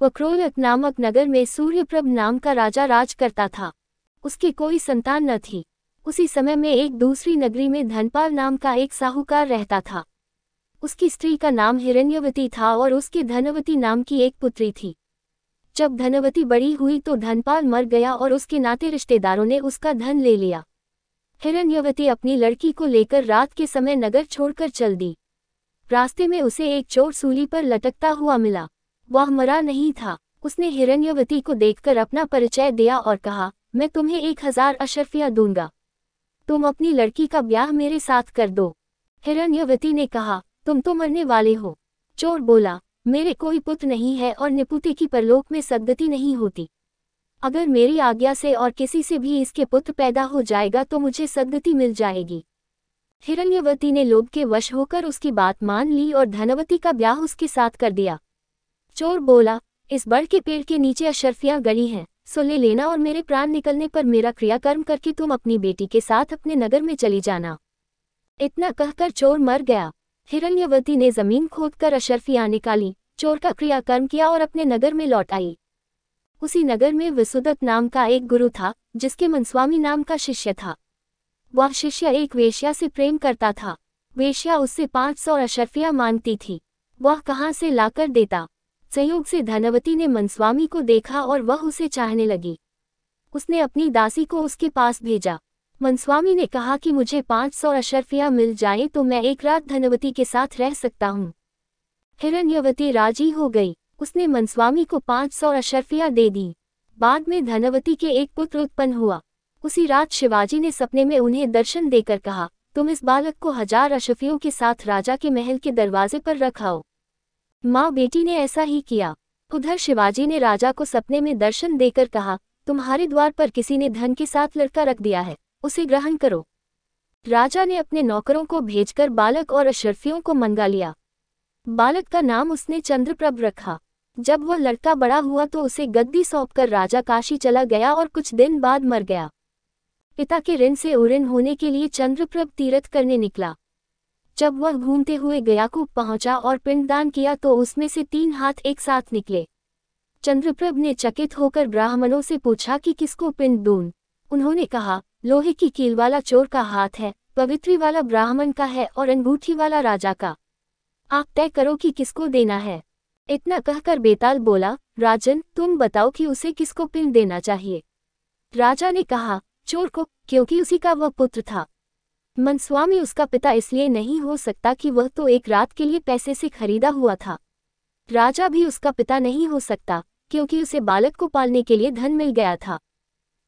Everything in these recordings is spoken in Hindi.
वक्रोलक नामक नगर में सूर्यप्रभ नाम का राजा राज करता था। उसकी कोई संतान न थी। उसी समय में एक दूसरी नगरी में धनपाल नाम का एक साहूकार रहता था। उसकी स्त्री का नाम हिरण्यवती था और उसके धनवती नाम की एक पुत्री थी। जब धनवती बड़ी हुई तो धनपाल मर गया और उसके नाते रिश्तेदारों ने उसका धन ले लिया। हिरण्यवती अपनी लड़की को लेकर रात के समय नगर छोड़कर चल दी। रास्ते में उसे एक चोर सूली पर लटकता हुआ मिला। वह मरा नहीं था। उसने हिरण्यवती को देखकर अपना परिचय दिया और कहा, मैं तुम्हें 1000 अशर्फियाँ दूंगा। तुम अपनी लड़की का ब्याह मेरे साथ कर दो। हिरण्यवती ने कहा, तुम तो मरने वाले हो। चोर बोला, मेरे कोई पुत्र नहीं है और निपुते की परलोक में सद्गति नहीं होती। अगर मेरी आज्ञा से और किसी से भी इसके पुत्र पैदा हो जाएगा तो मुझे सद्गति मिल जाएगी। हिरण्यवती ने लोभ के वश होकर उसकी बात मान ली और धनवती का ब्याह उसके साथ कर दिया। चोर बोला, इस बड़ के पेड़ के नीचे अशर्फियाँ गड़ी हैं, सो ले लेना और मेरे प्राण निकलने पर मेरा क्रियाकर्म करके तुम अपनी बेटी के साथ अपने नगर में चली जाना। इतना कहकर चोर मर गया। हिरण्यवती ने जमीन खोदकर अशर्फियाँ निकाली, चोर का क्रियाकर्म किया और अपने नगर में लौट आई। उसी नगर में विसुदत नाम का एक गुरु था, जिसके मनस्वामी नाम का शिष्य था। वह शिष्य एक वेश्या से प्रेम करता था। वेश्या उससे 500 अशर्फियाँ मांगती थी। वह कहाँ से लाकर देता। संयोग से धनवती ने मनस्वामी को देखा और वह उसे चाहने लगी। उसने अपनी दासी को उसके पास भेजा। मनस्वामी ने कहा कि मुझे 500 अशर्फियाँ मिल जाए तो मैं एक रात धनवती के साथ रह सकता हूँ। हिरण्यवती राजी हो गई। उसने मनस्वामी को 500 अशर्फियाँ दे दी। बाद में धनवती के एक पुत्र उत्पन्न हुआ। उसी रात शिवाजी ने सपने में उन्हें दर्शन देकर कहा, तुम इस बालक को 1000 अशर्फियों के साथ राजा के महल के दरवाजे पर रखाओ। माँ बेटी ने ऐसा ही किया। उधर शिवाजी ने राजा को सपने में दर्शन देकर कहा, तुम्हारे द्वार पर किसी ने धन के साथ लड़का रख दिया है, उसे ग्रहण करो। राजा ने अपने नौकरों को भेजकर बालक और अशर्फियों को मंगा लिया। बालक का नाम उसने चंद्रप्रभ रखा। जब वह लड़का बड़ा हुआ तो उसे गद्दी सौंपकर राजा काशी चला गया और कुछ दिन बाद मर गया। पिता के ऋण से उऋण होने के लिए चंद्रप्रभ तीर्थ करने निकला। जब वह घूमते हुए गयाकूप पहुंचा और पिंडदान किया तो उसमें से 3 हाथ एक साथ निकले। चंद्रप्रभ ने चकित होकर ब्राह्मणों से पूछा कि किसको पिंड दूं। उन्होंने कहा, लोहे की कील वाला चोर का हाथ है, पवित्री वाला ब्राह्मण का है और अंगूठी वाला राजा का। आप तय करो कि किसको देना है। इतना कहकर बेताल बोला, राजन तुम बताओ कि उसे किसको पिंड देना चाहिए। राजा ने कहा, चोर को, क्योंकि उसी का वह पुत्र था। मनस्वामी उसका पिता इसलिए नहीं हो सकता कि वह तो एक रात के लिए पैसे से खरीदा हुआ था। राजा भी उसका पिता नहीं हो सकता, क्योंकि उसे बालक को पालने के लिए धन मिल गया था।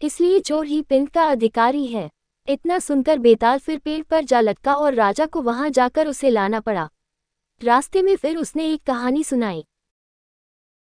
इसलिए चोर ही पिंड का अधिकारी है। इतना सुनकर बेताल फिर पेड़ पर जा लटका और राजा को वहां जाकर उसे लाना पड़ा। रास्ते में फिर उसने एक कहानी सुनाई।